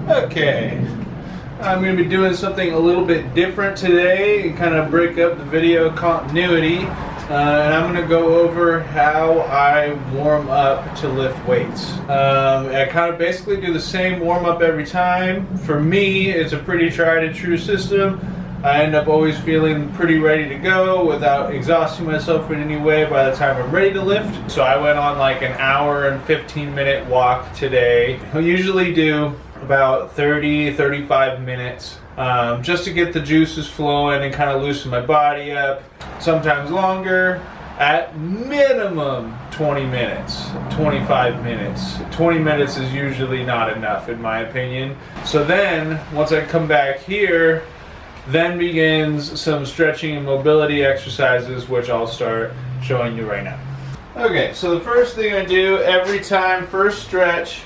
Okay, I'm going to be doing something a little bit different today and kind of break up the video continuity. And I'm going to go over how I warm up to lift weights. I kind of basically do the same warm up every time. For me, it's a pretty tried and true system. I end up always feeling pretty ready to go without exhausting myself in any way by the time I'm ready to lift. So I went on like an hour and 15-minute walk today. I usually do about 30-35 minutes just to get the juices flowing and kind of loosen my body up. Sometimes longer, at minimum 20 minutes, 25 minutes. 20 minutes is usually not enough in my opinion. So then once I come back here, then begins some stretching and mobility exercises, which I'll start showing you right now. Okay, so the first thing I do every time, first stretch,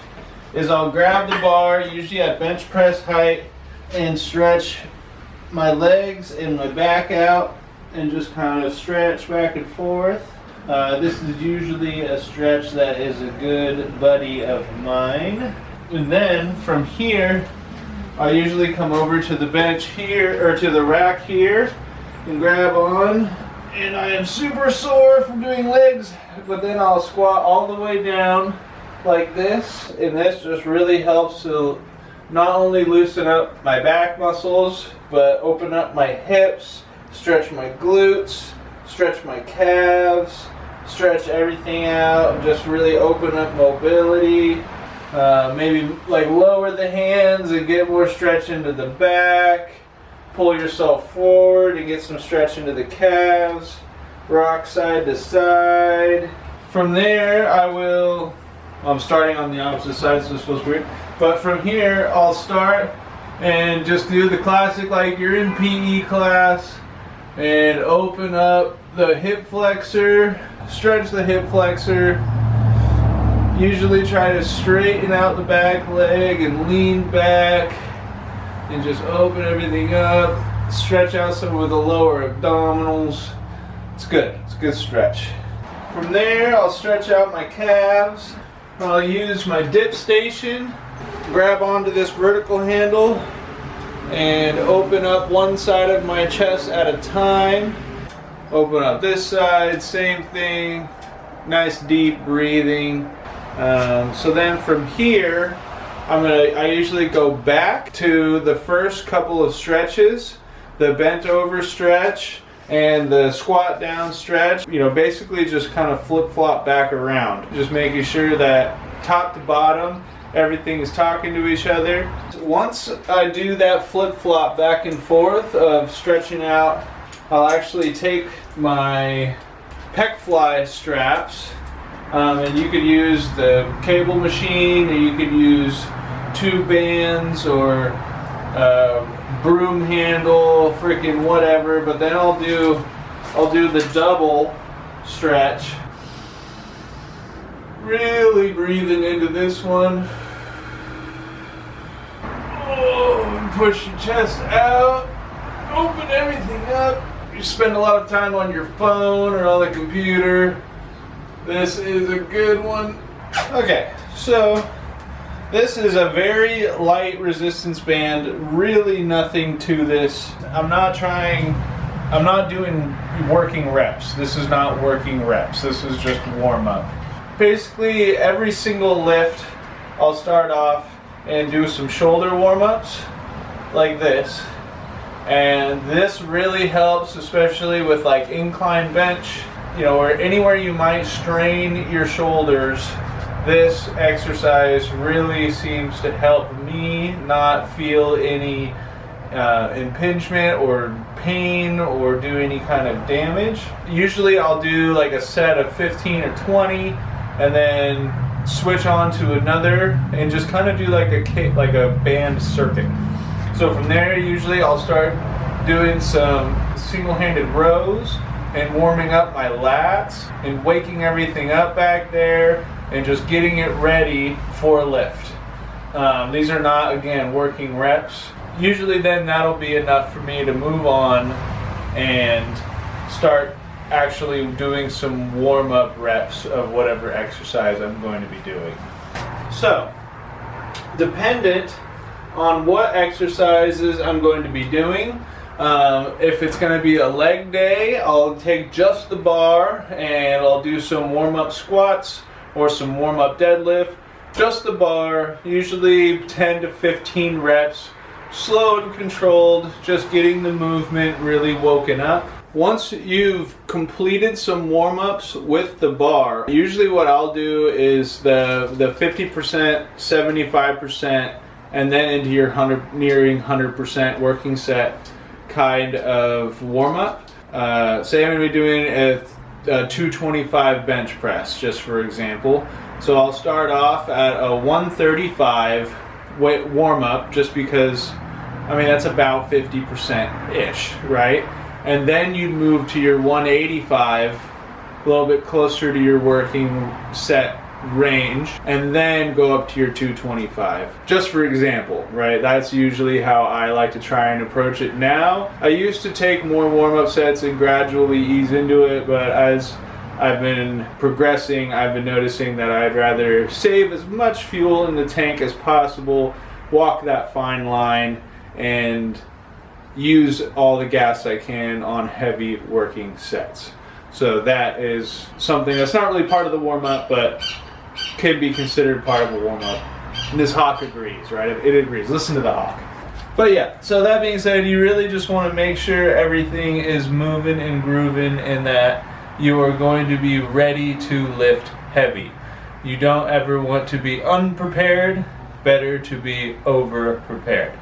is I'll grab the bar, usually at bench press height, and stretch my legs and my back out and just kind of stretch back and forth. This is usually a stretch that is a good buddy of mine. And then from here, I usually come over to the bench here, or to the rack here, and grab on. And I am super sore from doing legs, but then I'll squat all the way down like this. And this just really helps to not only loosen up my back muscles, but open up my hips, stretch my glutes, stretch my calves, stretch everything out, just really open up mobility. Maybe like lower the hands and get more stretch into the back. Pull yourself forward and get some stretch into the calves. Rock side to side. From there I'm starting on the opposite side, so this feels weird. But from here I'll start and just do the classic like you're in PE class and open up the hip flexor, stretch the hip flexor. Usually try to straighten out the back leg and lean back and just open everything up. Stretch out some of the lower abdominals. It's good. It's a good stretch. From there, I'll stretch out my calves. I'll use my dip station, grab onto this vertical handle and open up one side of my chest at a time. Open up this side, same thing. Nice deep breathing. So then from here, I usually go back to the first couple of stretches, the bent over stretch and the squat down stretch. You know, basically just kind of flip flop back around, just making sure that top to bottom, everything is talking to each other. Once I do that flip flop back and forth of stretching out, I'll actually take my pec fly straps. And you could use the cable machine, or you could use two bands or broom handle, freaking whatever. But then I'll do the double stretch. Really breathing into this one. Oh, push your chest out. Open everything up. You spend a lot of time on your phone or on the computer. This is a good one. Okay, so this is a very light resistance band, really nothing to this. I'm not doing working reps. This is not working reps. This is just warm up. Basically, every single lift, I'll start off and do some shoulder warm ups like this. And this really helps, especially with like incline bench. You know, or anywhere you might strain your shoulders, this exercise really seems to help me not feel any impingement or pain or do any kind of damage. Usually I'll do like a set of 15 or 20 and then switch on to another and just kind of do like a band circuit. So from there, usually I'll start doing some single-handed rows and warming up my lats and waking everything up back there and just getting it ready for a lift. These are not, again, working reps. Usually then that'll be enough for me to move on and start actually doing some warm-up reps of whatever exercise I'm going to be doing. So, dependent on what exercises I'm going to be doing. If it's going to be a leg day, I'll take just the bar and I'll do some warm-up squats or some warm-up deadlift. Just the bar, usually 10 to 15 reps, slow and controlled, just getting the movement really woken up. Once you've completed some warm-ups with the bar, usually what I'll do is the 50%, 75%, and then into your nearing 100% working set kind of warm-up. Say I'm going to be doing a 225 bench press, just for example. So I'll start off at a 135 weight warm-up, just because, I mean, that's about 50%-ish, right? And then you move to your 185, a little bit closer to your working set range, and then go up to your 225, just for example, right? That's usually how I like to try and approach it now. I used to take more warm-up sets and gradually ease into it, but as I've been progressing, I've been noticing that I'd rather save as much fuel in the tank as possible, walk that fine line, and use all the gas I can on heavy working sets. So that is something that's not really part of the warm-up, but can be considered part of a warm-up. And this hawk agrees, right? It agrees. Listen to the hawk. But yeah, so that being said, you really just want to make sure everything is moving and grooving and that you are going to be ready to lift heavy. You don't ever want to be unprepared, better to be over-prepared.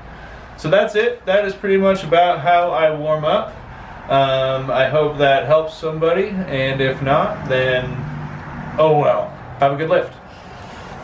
So that's it. That is pretty much about how I warm up. I hope that helps somebody, and if not, then oh well. Have a good lift.